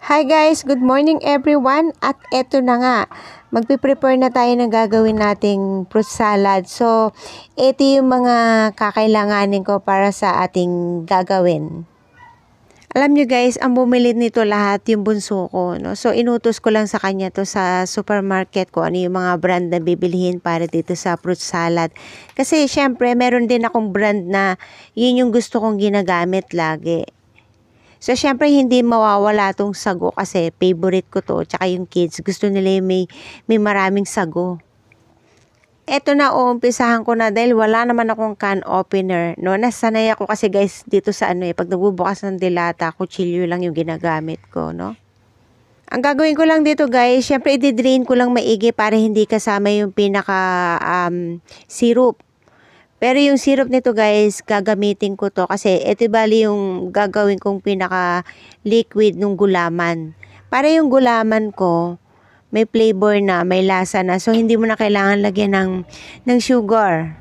Hi guys, good morning everyone. At eto na nga, magpiprepare na tayo ng gagawin nating fruit salad. So, ito yung mga kakailanganin ko para sa ating gagawin. Alam nyo guys, ang bumili nito lahat yung bunso ko. No? So, inutos ko lang sa kanya to sa supermarket ko ano yung mga brand na bibilihin para dito sa fruit salad. Kasi syempre, meron din akong brand na yun yung gusto kong ginagamit lagi. So, syempre, hindi mawawala tong sago kasi favorite ko to. Tsaka yung kids, gusto nila yung may maraming sago. Eto na, umpisahan ko na dahil wala naman akong can opener. No? Nasanay ako kasi guys, dito sa pag nagbubukas ng dilata, kutsilyo lang yung ginagamit ko, no? Ang gagawin ko lang dito guys, syempre, i-drain ko lang maigi para hindi kasama yung pinaka syrup. Pero yung syrup nito guys, gagamitin ko to kasi ito bali yung gagawin kong pinaka liquid ng gulaman. Para yung gulaman ko, may flavor na, may lasa na. So, hindi mo na kailangan lagyan ng sugar.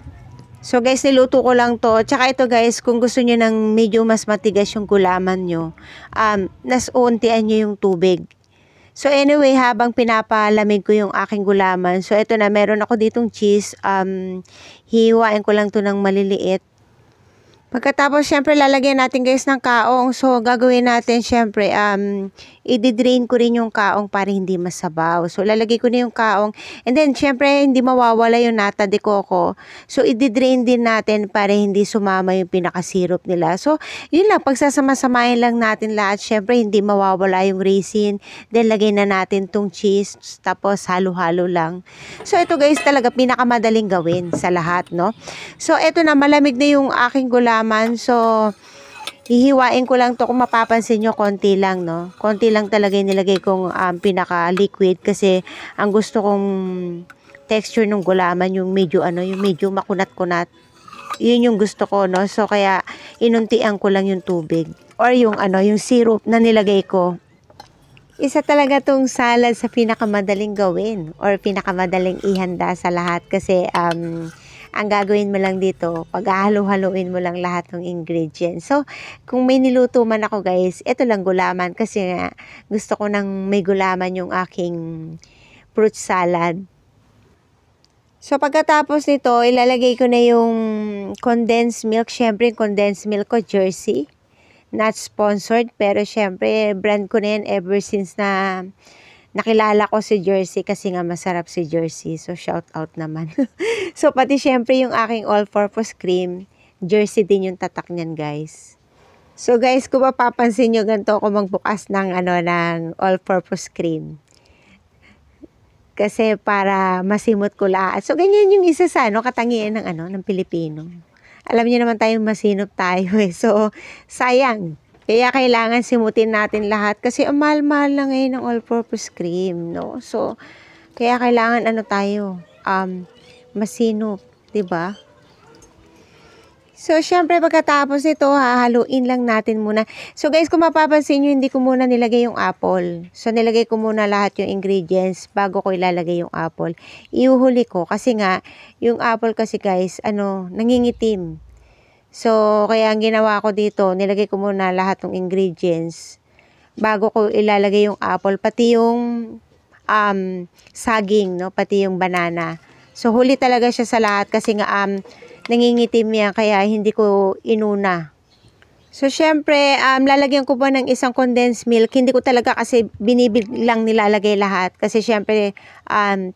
So guys, niluto ko lang to. Tsaka ito guys, kung gusto nyo ng medyo mas matigas yung gulaman nyo, untian nyo yung tubig. So anyway, habang pinapalamig ko yung aking gulaman, so ito na, meron ako ditong cheese, hihiwain ko lang to ng maliliit. Pagkatapos, syempre, lalagyan natin guys ng kaong. So, gagawin natin, syempre, i-drain ko rin yung kaong para hindi masabaw. So, lalagay ko na yung kaong. And then, syempre, hindi mawawala yung nata de coco. So, i-drain din natin para hindi sumama yung pinaka-syrup nila. So, yun lang, pagsasama-samahin lang natin lahat. Syempre, hindi mawawala yung raisin. Then, lagay na natin tong cheese. Tapos, halo-halo lang. So, ito guys, talaga pinakamadaling gawin sa lahat, no? So, ito na, malamig na yung aking gulaman. So, hihiwain ko lang to. Kung mapapansin nyo, konti lang, no? Konti lang talaga yung nilagay kong pinaka-liquid kasi ang gusto kong texture ng gulaman, yung medyo, yung medyo makunat-kunat. Yun yung gusto ko, no? So, kaya inuntian ko lang yung tubig or yung, yung syrup na nilagay ko. Isa talaga tong salad sa pinakamadaling gawin or pinakamadaling ihanda sa lahat kasi, ang gagawin mo lang dito, paghahalo-haluin mo lang lahat ng ingredients. So, kung may niluto man ako guys, ito lang gulaman kasi nga gusto ko nang may gulaman yung aking fruit salad. So, pagkatapos nito, ilalagay ko na yung condensed milk. Syempre, yung condensed milk ko, Jersey. Not sponsored, pero syempre, brand ko na yan ever since na nakilala ko si Jersey kasi nga masarap si Jersey. So, shout out naman. So, pati syempre yung aking all-purpose cream, Jersey din yung tatak niyan, guys. So, guys, kung mapapansin nyo, ganito ako magbukas ng, ng all-purpose cream. Kasi para masimot ko lahat. So, ganyan yung isa sa, katangian ng, ng Pilipino. Alam niyo naman tayo masinop tayo eh. So, sayang. Kaya kailangan simutin natin lahat kasi ang mahal-mahal na ngayon ng all-purpose cream, no? So, kaya kailangan tayo, masinop, 'di ba? So, syempre pagkatapos nito, hahaluin lang natin muna. So, guys, kung mapapansin nyo, hindi ko muna nilagay yung apple. So, nilagay ko muna lahat yung ingredients bago ko ilalagay yung apple. Iuhuli ko kasi nga, yung apple kasi guys, nangingitim. So, kaya ang ginawa ko dito, nilagay ko muna lahat ng ingredients bago ko ilalagay yung apple, pati yung saging, no? Pati yung banana. So, huli talaga siya sa lahat kasi nga nangingitim yan, kaya hindi ko inuna. So, syempre, lalagyan ko pa ng isang condensed milk. Hindi ko talaga kasi binibiglang nilalagay lahat. Kasi syempre,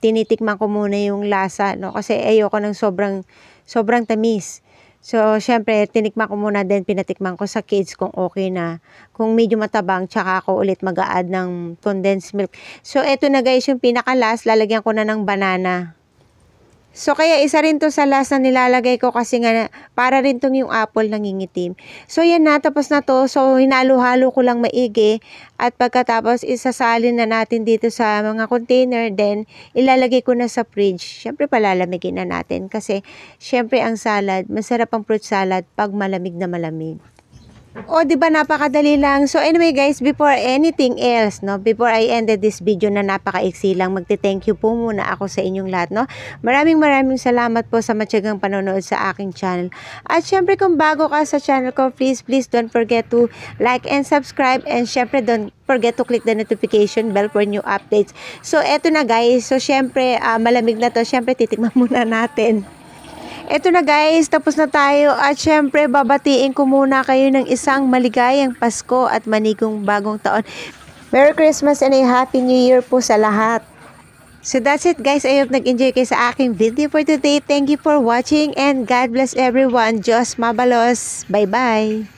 tinitikman ko muna yung lasa, no? Kasi ayoko ng sobrang tamis. So, syempre, tinikman ko muna din, pinatikman ko sa kids kung okay na. Kung medyo matabang, tsaka ako ulit mag-a-add ng condensed milk. So, eto na guys, yung pinaka-last, lalagyan ko na ng banana. So, kaya isa rin to sa last na nilalagay ko kasi nga para rin tong yung apple nangingitim. So, yan na, tapos na to. So, hinalo-halo ko lang maigi at pagkatapos isasalin na natin dito sa mga container. Then, ilalagay ko na sa fridge. Syempre, palalamigin na natin kasi syempre ang salad, masarap ang fruit salad pag malamig na malamig. O, di ba napakadali lang. So, anyway guys, before anything else, no, before I ended this video na napaka-iksi lang, magte-thank you po muna ako sa inyong lahat, no. Maraming salamat po sa matyagang panonood sa aking channel. At syempre, kung bago ka sa channel ko, please don't forget to like and subscribe. And syempre, don't forget to click the notification bell for new updates. So, eto na guys. So, syempre, malamig na to. Syempre, titikman muna natin. Eto na guys, tapos na tayo at syempre babatiin ko muna kayo ng isang maligayang Pasko at manigong bagong taon. Merry Christmas and a Happy New Year po sa lahat. So that's it guys, I hope nag-enjoy kayo sa aking video for today. Thank you for watching and God bless everyone. Diyos mabalos. Bye bye.